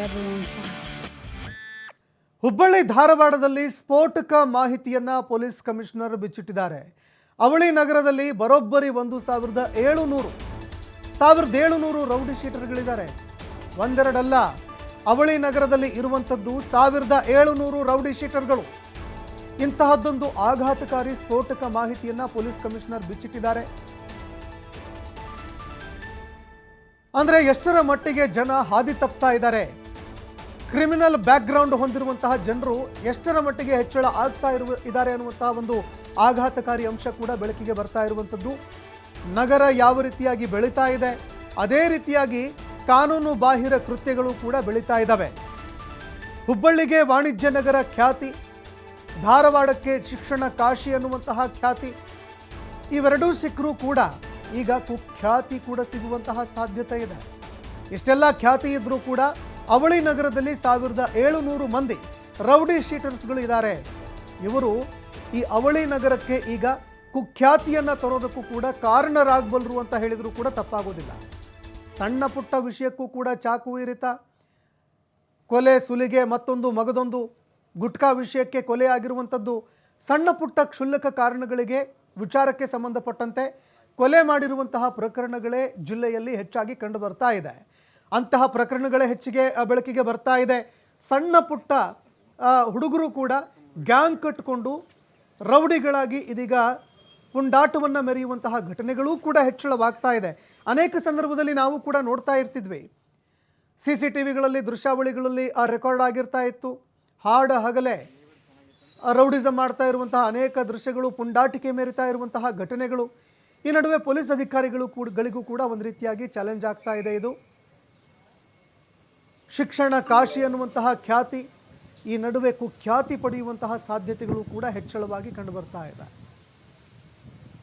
everyone fine. Hubballi ಧಾರವಾಡದಲ್ಲಿ ಸ್ಫೋಟಕ ಮಾಹಿತಿಯನ್ನ ಪೊಲೀಸ್ ಕಮಿಷನರ್ ಬಿಚ್ಚಿಟ್ಟಿದ್ದಾರೆ. ಅವಳಿ ನಗರದಲ್ಲಿ ಬರೋಬ್ಬರಿ 1700 ರೌಡಿ ಶೀಟರ್ಗಳಿದ್ದಾರೆ. ಒಂದೆರಡಲ್ಲ, ಅವಳಿ ನಗರದಲ್ಲಿ ಇರುವಂಥದ್ದು 1700 ರೌಡಿ ಶೀಟರ್ಗಳು. ಇಂತಹದ್ದೊಂದು ಆಘಾತಕಾರಿ ಸ್ಫೋಟಕ ಮಾಹಿತಿಯನ್ನ ಪೊಲೀಸ್ ಕಮಿಷನರ್ ಬಿಚ್ಚಿಟ್ಟಿದ್ದಾರೆ. ಅಂದ್ರೆ ಎಷ್ಟರ ಮಟ್ಟಿಗೆ ಜನ ಹಾದಿ ತಪ್ತಾ ಇದ್ದಾರೆ, ಕ್ರಿಮಿನಲ್ ಬ್ಯಾಕ್ಗ್ರೌಂಡ್ ಹೊಂದಿರುವಂತಹ ಜನರು ಎಷ್ಟರ ಮಟ್ಟಿಗೆ ಹೆಚ್ಚಳ ಆಗ್ತಾ ಇದ್ದಾರೆ ಅನ್ನುವಂತಹ ಒಂದು ಆಘಾತಕಾರಿ ಅಂಶ ಕೂಡ ಬೆಳಕಿಗೆ ಬರ್ತಾ ಇರುವಂಥದ್ದು. ನಗರ ಯಾವ ರೀತಿಯಾಗಿ ಬೆಳೀತಾ ಇದೆ, ಅದೇ ರೀತಿಯಾಗಿ ಕಾನೂನು ಬಾಹಿರ ಕೃತ್ಯಗಳು ಕೂಡ ಬೆಳೀತಾ ಇದ್ದಾವೆ. ಹುಬ್ಬಳ್ಳಿಗೆ ವಾಣಿಜ್ಯ ನಗರ ಖ್ಯಾತಿ, ಧಾರವಾಡಕ್ಕೆ ಶಿಕ್ಷಣ ಕಾಶಿ ಅನ್ನುವಂತಹ ಖ್ಯಾತಿ, ಇವೆರಡೂ ಸಿಕ್ಕರೂ ಕೂಡ ಈಗ ಕುಖ್ಯಾತಿ ಕೂಡ ಸಿಗುವಂತಹ ಸಾಧ್ಯತೆ ಇದೆ. ಇಷ್ಟೆಲ್ಲ ಖ್ಯಾತಿ ಇದ್ರೂ ಕೂಡ ಅವಳಿ ನಗರದಲ್ಲಿ 1700 ಮಂದಿ ರೌಡಿ ಶೀಟರ್ಸ್ಗಳು ಇದ್ದಾರೆ. ಇವರು ಈ ಅವಳಿ ನಗರಕ್ಕೆ ಈಗ ಕುಖ್ಯಾತಿಯನ್ನು ತರೋದಕ್ಕೂ ಕೂಡ ಕಾರಣರಾಗಬಲ್ಲರು ಅಂತ ಹೇಳಿದರೂ ಕೂಡ ತಪ್ಪಾಗೋದಿಲ್ಲ. ಸಣ್ಣ ಪುಟ್ಟ ವಿಷಯಕ್ಕೂ ಕೂಡ ಚಾಕು ಇರಿತ, ಕೊಲೆ ಸುಲಿಗೆ, ಮತ್ತೊಂದು ಮಗದೊಂದು ಗುಟ್ಕಾ ವಿಷಯಕ್ಕೆ ಕೊಲೆ ಆಗಿರುವಂಥದ್ದು, ಸಣ್ಣ ಪುಟ್ಟ ಕ್ಷುಲ್ಲಕ ಕಾರಣಗಳಿಗೆ ವಿಚಾರಕ್ಕೆ ಸಂಬಂಧಪಟ್ಟಂತೆ ಕೊಲೆ ಮಾಡಿರುವಂತಹ ಪ್ರಕರಣಗಳೇ ಜಿಲ್ಲೆಯಲ್ಲಿ ಹೆಚ್ಚಾಗಿ ಕಂಡು ಬರ್ತಾ ಇದೆ. ಅಂತಹ ಪ್ರಕರಣಗಳೇ ಹೆಚ್ಚಿಗೆ ಬೆಳಕಿಗೆ ಬರ್ತಾ ಇದೆ. ಸಣ್ಣ ಪುಟ್ಟ ಹುಡುಗರು ಕೂಡ ಗ್ಯಾಂಗ್ ಕಟ್ಟಿಕೊಂಡು ರೌಡಿಗಳಾಗಿ ಇದೀಗ ಪುಂಡಾಟವನ್ನು ಮೆರೆಯುವಂತಹ ಘಟನೆಗಳೂ ಕೂಡ ಹೆಚ್ಚಳವಾಗ್ತಾ ಇದೆ. ಅನೇಕ ಸಂದರ್ಭದಲ್ಲಿ ನಾವು ಕೂಡ ನೋಡ್ತಾ ಇರ್ತಿದ್ವಿ, CCTVಗಳಲ್ಲಿ ದೃಶ್ಯಾವಳಿಗಳಲ್ಲಿ ರೆಕಾರ್ಡ್ ಆಗಿರ್ತಾ ಇತ್ತು. ಹಾಡ ಹಗಲೇ ರೌಡಿಸಮ್ ಮಾಡ್ತಾ ಇರುವಂತಹ ಅನೇಕ ದೃಶ್ಯಗಳು, ಪುಂಡಾಟಿಕೆ ಮೆರಿತಾ ಇರುವಂತಹ ಘಟನೆಗಳು. ಈ ನಡುವೆ ಪೊಲೀಸ್ ಅಧಿಕಾರಿಗಳಿಗೂ ಕೂಡ ಒಂದು ರೀತಿಯಾಗಿ ಚಾಲೆಂಜ್ ಆಗ್ತಾ ಇದೆ. ಇದು ಶಿಕ್ಷಣ ಕಾಶಿ ಅನ್ನುವಂತಹ ಖ್ಯಾತಿ ಈ ನಡುವೆ ಕುಖ್ಯಾತಿ ಪಡೆಯುವಂತಹ ಸಾಧ್ಯತೆಗಳು ಕೂಡ ಹೆಚ್ಚಳವಾಗಿ ಕಂಡು ಬರ್ತಾ ಇದೆ.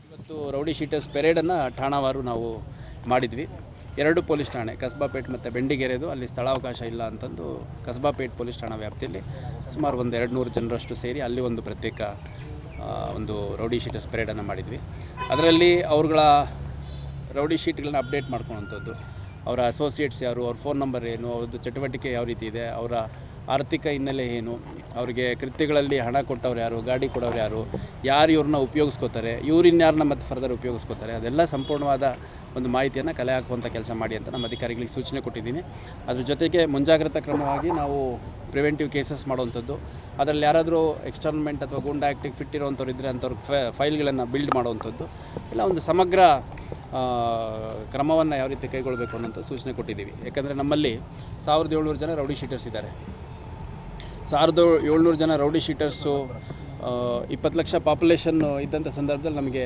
ಇವತ್ತು ರೌಡಿ ಶೀಟರ್ಸ್ ಪೆರೇಡನ್ನು ಠಾಣಾವಾರು ನಾವು ಮಾಡಿದ್ವಿ. 2 ಪೊಲೀಸ್ ಠಾಣೆ, ಕಸ್ಬಾಪೇಟ್ ಮತ್ತು ಬೆಂಡಿಗೆರೆದು, ಅಲ್ಲಿ ಸ್ಥಳಾವಕಾಶ ಇಲ್ಲ ಅಂತಂದು ಕಸ್ಬಾಪೇಟ್ ಪೊಲೀಸ್ ಠಾಣಾ ವ್ಯಾಪ್ತಿಯಲ್ಲಿ ಸುಮಾರು 200 ಜನರಷ್ಟು ಸೇರಿ ಅಲ್ಲಿ ಒಂದು ಪ್ರತ್ಯೇಕ ಒಂದು ರೌಡಿ ಶೀಟರ್ಸ್ ಪೆರೇಡನ್ನು ಮಾಡಿದ್ವಿ. ಅದರಲ್ಲಿ ಅವ್ರುಗಳ ರೌಡಿ ಶೀಟ್ಗಳನ್ನ ಅಪ್ಡೇಟ್ ಮಾಡ್ಕೊಳ್ಳೋಂಥದ್ದು, ಅವರ ಅಸೋಸಿಯೇಟ್ಸ್ ಯಾರು, ಅವ್ರ ಫೋನ್ ನಂಬರ್ ಏನು, ಅವ್ರದ್ದು ಚಟುವಟಿಕೆ ಯಾವ ರೀತಿ ಇದೆ, ಅವರ ಆರ್ಥಿಕ ಹಿನ್ನೆಲೆ ಏನು, ಅವರಿಗೆ ಕೃತ್ಯಗಳಲ್ಲಿ ಹಣ ಕೊಟ್ಟವ್ರು ಯಾರು, ಗಾಡಿ ಕೊಡೋರು ಯಾರು, ಇವ್ರನ್ನ ಉಪಯೋಗಿಸ್ಕೋತಾರೆ, ಇನ್ಯಾರನ್ನ ಮತ್ತೆ ಫರ್ದರ್ ಉಪಯೋಗಿಸ್ಕೋತಾರೆ, ಅದೆಲ್ಲ ಸಂಪೂರ್ಣವಾದ ಒಂದು ಮಾಹಿತಿಯನ್ನು ಕಲೆ ಹಾಕುವಂಥ ಕೆಲಸ ಮಾಡಿ ಅಂತ ನಮ್ಮ ಅಧಿಕಾರಿಗಳಿಗೆ ಸೂಚನೆ ಕೊಟ್ಟಿದ್ದೀನಿ. ಅದ್ರ ಜೊತೆಗೆ ಮುಂಜಾಗ್ರತಾ ಕ್ರಮವಾಗಿ ನಾವು ಪ್ರಿವೆಂಟಿವ್ ಕೇಸಸ್ ಮಾಡುವಂಥದ್ದು, ಅದರಲ್ಲಿ ಯಾರಾದರೂ ಎಕ್ಸ್ಟರ್ನ್ಮೆಂಟ್ ಅಥವಾ ಗೂಂಡಾ ಆ್ಯಕ್ಟಿಗೆ ಫಿಟ್ ಇರೋವಂಥವ್ರು ಇದ್ದರೆ ಅಂಥವ್ರಿಗೆ ಫೈಲ್ಗಳನ್ನು ಬಿಲ್ಡ್ ಮಾಡುವಂಥದ್ದು, ಇಲ್ಲ ಒಂದು ಸಮಗ್ರ ಕ್ರಮವನ್ನು ಯಾವ ರೀತಿ ಕೈಗೊಳ್ಳಬೇಕು ಅನ್ನೋಂಥ ಸೂಚನೆ ಕೊಟ್ಟಿದ್ದೀವಿ. ಯಾಕಂದರೆ ನಮ್ಮಲ್ಲಿ 1700 ಜನ ರೌಡಿ ಶೀಟರ್ಸ್ ಇದ್ದಾರೆ. 1700 ಜನ ರೌಡಿ ಶೀಟರ್ಸು 20 ಲಕ್ಷ ಪಾಪ್ಯುಲೇಷನ್ ಇದ್ದಂಥ ಸಂದರ್ಭದಲ್ಲಿ ನಮಗೆ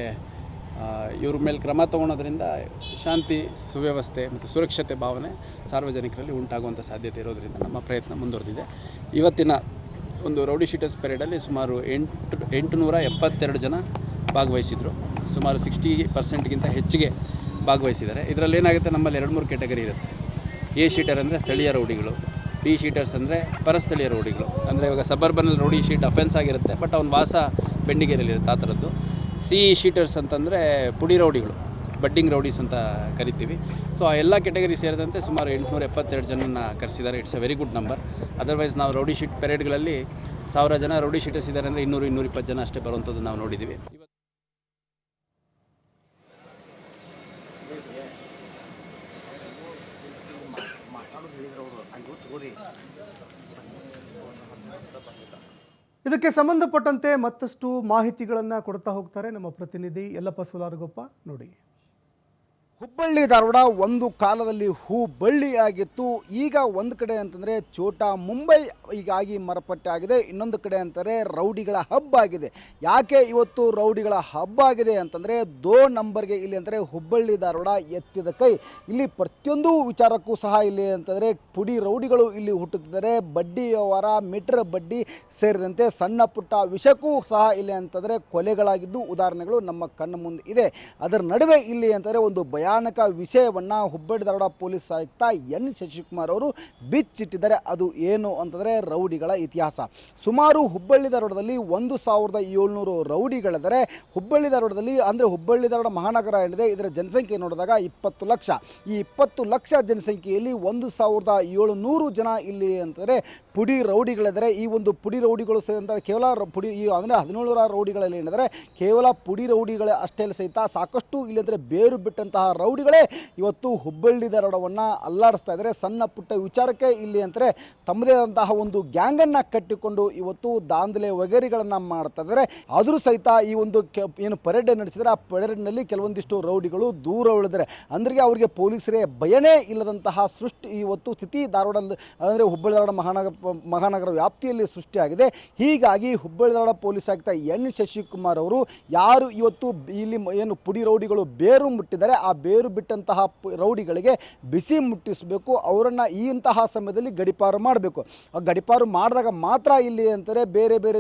ಇವ್ರ ಮೇಲೆ ಕ್ರಮ ತೊಗೊಳೋದ್ರಿಂದ ಶಾಂತಿ, ಸುವ್ಯವಸ್ಥೆ ಮತ್ತು ಸುರಕ್ಷತೆ ಭಾವನೆ ಸಾರ್ವಜನಿಕರಲ್ಲಿ ಉಂಟಾಗುವಂಥ ಸಾಧ್ಯತೆ ಇರೋದರಿಂದ ನಮ್ಮ ಪ್ರಯತ್ನ ಮುಂದುವರೆದಿದೆ. ಇವತ್ತಿನ ಒಂದು ರೌಡಿ ಶೀಟರ್ಸ್ ಪೆರೇಡಲ್ಲಿ ಸುಮಾರು 872 ಜನ ಭಾಗವಹಿಸಿದರು. ಸುಮಾರು 60%ಗಿಂತ ಹೆಚ್ಚಿಗೆ ಭಾಗವಹಿಸಿದ್ದಾರೆ. ಇದರಲ್ಲಿ ಏನಾಗುತ್ತೆ, ನಮ್ಮಲ್ಲಿ 2-3 ಕ್ಯಾಟಗರಿ ಇರುತ್ತೆ. ಎ ಶೀಟರ್ ಅಂದರೆ ಸ್ಥಳೀಯ ರೌಡಿಗಳು, ಬಿ ಶೀಟರ್ಸ್ ಅಂದರೆ ಪರಸ್ಥಳೀಯ ರೌಡಿಗಳು. ಅಂದರೆ ಇವಾಗ ಸಬರ್ಬನಲ್ಲಿ ರೌಡಿ ಶೀಟ್ ಅಫೆನ್ಸ್ ಆಗಿರುತ್ತೆ, ಬಟ್ ಅವ್ನ ವಾಸ ಬೆಂಡಿಗೆರೆಯಲ್ಲಿರುತ್ತೆ, ಆ ಥರದ್ದು. ಸಿ ಶೀಟರ್ಸ್ ಅಂತಂದರೆ ಪುಡಿ ರೌಡಿಗಳು, ಬಡ್ಡಿಂಗ್ ರೌಡೀಸ್ ಅಂತ ಕರಿತೀವಿ. ಸೊ ಆ ಎಲ್ಲ ಕ್ಯಾಟಗರಿ ಸೇರಿದಂತೆ ಸುಮಾರು 872 ಜನನ ಕರೆಸಿದ್ದಾರೆ. It's a very good number. Otherwise ನಾವು ರೌಡಿ ಶೀಟ್ ಪೆರೇಡ್ಗಳಲ್ಲಿ 1000 ಜನ ರೌಡಿ ಶೀಟರ್ಸ್ ಇದ್ದಾರೆ ಅಂದರೆ 200-220 ಜನ ಅಷ್ಟೇ ಬರುವಂಥದ್ದು ನಾವು ನೋಡಿದ್ದೀವಿ. ಇದಕ್ಕೆ ಸಂಬಂಧಪಟ್ಟಂತೆ ಮತ್ತಷ್ಟು ಮಾಹಿತಿಗಳನ್ನು ಕೊಡ್ತಾ ಹೋಗ್ತಾರೆ ನಮ್ಮ ಪ್ರತಿನಿಧಿ ಯಲ್ಲಪ್ಪ ಸೋಲಾರಗೊಪ್ಪ. ನೋಡಿ, ಹುಬ್ಬಳ್ಳಿ ಧಾರವಾಡ ಒಂದು ಕಾಲದಲ್ಲಿ ಹೂಬಳ್ಳಿಯಾಗಿತ್ತು. ಈಗ ಒಂದು ಕಡೆ ಅಂತಂದರೆ ಛೋಟಾ ಮುಂಬೈ ಹೀಗಾಗಿ ಮಾರ್ಪಟ್ಟೆ ಆಗಿದೆ, ಇನ್ನೊಂದು ಕಡೆ ಅಂತಾರೆ ರೌಡಿಗಳ ಹಬ್ಬ ಆಗಿದೆ. ಯಾಕೆ ಇವತ್ತು ರೌಡಿಗಳ ಹಬ್ಬ ಆಗಿದೆ ಅಂತಂದರೆ ನಂಬರ್ಗೆ ಇಲ್ಲಿ ಅಂತಾರೆ ಹುಬ್ಬಳ್ಳಿ ಧಾರವಾಡ ಎತ್ತಿದ ಕೈ. ಇಲ್ಲಿ ಪ್ರತಿಯೊಂದು ವಿಚಾರಕ್ಕೂ ಸಹ ಇಲ್ಲಿ ಅಂತಂದರೆ ಪುಡಿ ರೌಡಿಗಳು ಇಲ್ಲಿ ಹುಟ್ಟುತ್ತಿದ್ದಾರೆ. ಬಡ್ಡಿ ವ್ಯವಹಾರ, ಮೀಟರ್ ಬಡ್ಡಿ ಸೇರಿದಂತೆ ಸಣ್ಣ ಪುಟ್ಟ ವಿಷಯಕ್ಕೂ ಸಹ ಇಲ್ಲಿ ಅಂತಂದರೆ ಕೊಲೆಗಳಾಗಿದ್ದು ಉದಾಹರಣೆಗಳು ನಮ್ಮ ಕಣ್ಣ ಮುಂದೆ ಇದೆ. ಅದರ ನಡುವೆ ಇಲ್ಲಿ ಅಂತಂದರೆ ಒಂದು ಭಯ ಭಯಾನಕ ವಿಷಯವನ್ನು ಹುಬ್ಬಳ್ಳಿ ಧಾರವಾಡ ಪೊಲೀಸ್ ಆಯುಕ್ತ ಎನ್ ಶಶಿಕುಮಾರ್ ಅವರು ಬಿಚ್ಚಿಟ್ಟಿದ್ದಾರೆ. ಅದು ಏನು ಅಂತಂದರೆ ರೌಡಿಗಳ ಇತಿಹಾಸ. ಸುಮಾರು ಹುಬ್ಬಳ್ಳಿ ಧಾರವಾಡದಲ್ಲಿ 1700 ರೌಡಿಗಳಿದ್ದಾರೆ. ಹುಬ್ಬಳ್ಳಿ ಧಾರವಾಡದಲ್ಲಿ ಅಂದರೆ ಹುಬ್ಬಳ್ಳಿ ಧಾರವಾಡ ಮಹಾನಗರ ಏನಿದೆ ಇದರ ಜನಸಂಖ್ಯೆ ನೋಡಿದಾಗ 20 ಲಕ್ಷ. ಈ 20 ಲಕ್ಷ ಜನಸಂಖ್ಯೆಯಲ್ಲಿ 1700 ಜನ ಇಲ್ಲಿ ಅಂತಂದರೆ ಪುಡಿ ರೌಡಿಗಳಿದ್ದಾರೆ. ಈ ಒಂದು ಪುಡಿ ರೌಡಿಗಳು ಸಹಿತ ಕೇವಲ ಪುಡಿ ಈ ಅಂದರೆ 17 ರೌಡಿಗಳಲ್ಲಿ ಏನಿದ್ದಾರೆ ಕೇವಲ ಪುಡಿ ರೌಡಿಗಳೇ ಅಷ್ಟೇ ಸಹಿತ ಸಾಕಷ್ಟು ಇಲ್ಲಿ ಅಂದರೆ ಬೇರು ಬಿಟ್ಟಂತಹ ರೌಡಿಗಳೇ ಇವತ್ತು ಹುಬ್ಬಳ್ಳಿ ಧಾರವಾಡವನ್ನು ಅಲ್ಲಾಡಿಸ್ತಾ ಇದ್ದಾರೆ. ಸಣ್ಣ ಪುಟ್ಟ ವಿಚಾರಕ್ಕೆ ಇಲ್ಲಿ ಅಂತಾರೆ ತಮ್ಮದೇ ಆದಂತಹ ಒಂದು ಗ್ಯಾಂಗನ್ನು ಕಟ್ಟಿಕೊಂಡು ಇವತ್ತು ದಾಂಧಲೆ ವಗೇರಿಗಳನ್ನು ಮಾಡ್ತಾ ಇದ್ದಾರೆ. ಆದರೂ ಸಹಿತ ಈ ಒಂದು ಏನು ಪರೇಡ್ ನಡೆಸಿದರೆ ಆ ಪರೇಡ್ನಲ್ಲಿ ಕೆಲವೊಂದಿಷ್ಟು ರೌಡಿಗಳು ದೂರ ಉಳಿದರೆ ಅಂದ್ರೆ ಅವರಿಗೆ ಪೊಲೀಸರೇ ಭಯನೇ ಇಲ್ಲದಂತಹ ಸೃಷ್ಟಿ ಇವತ್ತು ಸ್ಥಿತಿ ಧಾರವಾಡದಲ್ಲಿ ಅಂದರೆ ಹುಬ್ಬಳ್ಳಿ ಧಾರವಾಡ ಮಹಾನಗರ ವ್ಯಾಪ್ತಿಯಲ್ಲಿ ಸೃಷ್ಟಿಯಾಗಿದೆ. ಹೀಗಾಗಿ ಹುಬ್ಬಳ್ಳಿ ಧಾರವಾಡ ಪೊಲೀಸ್ ಆಯುಕ್ತ ಎನ್ ಶಶಿಕುಮಾರ್ ಅವರು ಯಾರು ಇವತ್ತು ಇಲ್ಲಿ ಏನು ಪುಡಿ ರೌಡಿಗಳು ಬೇರು ಮುಟ್ಟಿದ್ದಾರೆ ಆ ಬೇರು ಬಿಟ್ಟಂತಹ ರೌಡಿಗಳಿಗೆ ಬಿಸಿ ಮುಟ್ಟಿಸಬೇಕು. ಅವರನ್ನು ಇಂತಹ ಸಮಯದಲ್ಲಿ ಗಡಿಪಾರು ಮಾಡಬೇಕು. ಆ ಗಡಿಪಾರು ಮಾಡಿದಾಗ ಮಾತ್ರ ಇಲ್ಲಿ ಅಂತಾರೆ ಬೇರೆ ಬೇರೆ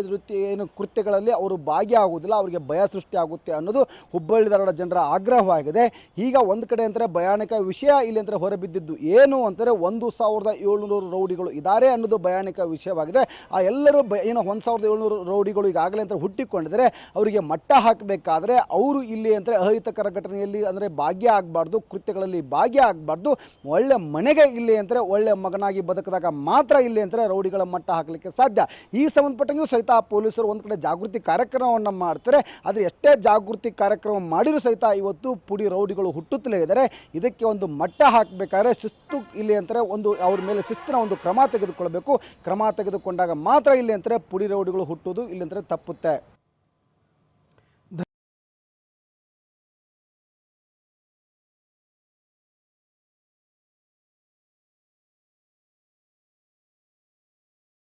ಏನು ಕೃತ್ಯಗಳಲ್ಲಿ ಅವರು ಭಾಗಿಯಾಗುವುದಿಲ್ಲ, ಅವರಿಗೆ ಭಯ ಸೃಷ್ಟಿಯಾಗುತ್ತೆ ಅನ್ನೋದು ಹುಬ್ಬಳ್ಳಿ ಧಾರವಾಡ ಜನರ ಆಗ್ರಹವಾಗಿದೆ. ಈಗ ಒಂದು ಕಡೆ ಅಂತಾರೆ ಭಯಾನಕ ವಿಷಯ ಇಲ್ಲಿ ಅಂತಾರೆ ಹೊರಬಿದ್ದಿದ್ದು ಏನು ಅಂತಾರೆ 1700 ರೌಡಿಗಳು ಇದ್ದಾರೆ ಅನ್ನೋದು ಭಯಾನಕ ವಿಷಯವಾಗಿದೆ. ಆ ಎಲ್ಲರೂ ಏನು 1700 ರೌಡಿಗಳು ಈಗಾಗಲೇ ಅಂತ ಹುಟ್ಟಿಕೊಂಡಿದ್ದಾರೆ. ಅವರಿಗೆ ಮಟ್ಟ ಹಾಕಬೇಕಾದ್ರೆ ಅವರು ಇಲ್ಲಿ ಅಂದರೆ ಅಹಿತಕರ ಘಟನೆಯಲ್ಲಿ ಅಂದರೆ ಭಾಗ್ಯ ಆಗಬಾರ್ದು, ಕೃತ್ಯಗಳಲ್ಲಿ ಭಾಗ್ಯ ಆಗಬಾರ್ದು. ಒಳ್ಳೆ ಮನೆಗೆ ಇಲ್ಲಿ ಅಂದರೆ ಒಳ್ಳೆ ಮಗನಾಗಿ ಬದುಕಿದಾಗ ಮಾತ್ರ ಇಲ್ಲಿ ಅಂದರೆ ರೌಡಿಗಳ ಮಟ್ಟ ಹಾಕಲಿಕ್ಕೆ ಸಾಧ್ಯ. ಈ ಸಂಬಂಧಪಟ್ಟಂಗೂ ಸಹಿತ ಪೊಲೀಸರು ಒಂದು ಕಡೆ ಜಾಗೃತಿ ಕಾರ್ಯಕ್ರಮವನ್ನು ಮಾಡ್ತಾರೆ. ಆದರೆ ಎಷ್ಟೇ ಜಾಗೃತಿ ಕಾರ್ಯಕ್ರಮ ಮಾಡಿದರೂ ಸಹಿತ ಇವತ್ತು ಪುಡಿ ರೌಡಿಗಳು ಹುಟ್ಟುತ್ತಲೇ ಇದ್ದಾರೆ. ಇದಕ್ಕೆ ಒಂದು ಮಟ್ಟ ಹಾಕಬೇಕಾದ್ರೆ ಶಿಸ್ತು ಇಲ್ಲಿ ಅಂತಾರೆ ಒಂದು ಅವ್ರ ಮೇಲೆ ಶಿಸ್ತಿನ ಒಂದು ಕ್ರಮ ತೆಗೆದುಕೊಳ್ಬೇಕು. ಕ್ರಮ ತೆಗೆದುಕೊಂಡಾಗ ಮಾತ್ರ ಇಲ್ಲಿ ಅಂತಾರೆ ಪುಡಿ ರೌಡಿಗಳು ಹುಟ್ಟುವುದು ಇಲ್ಲಿ ಅಂತಾರೆ ತಪ್ಪುತ್ತೆ.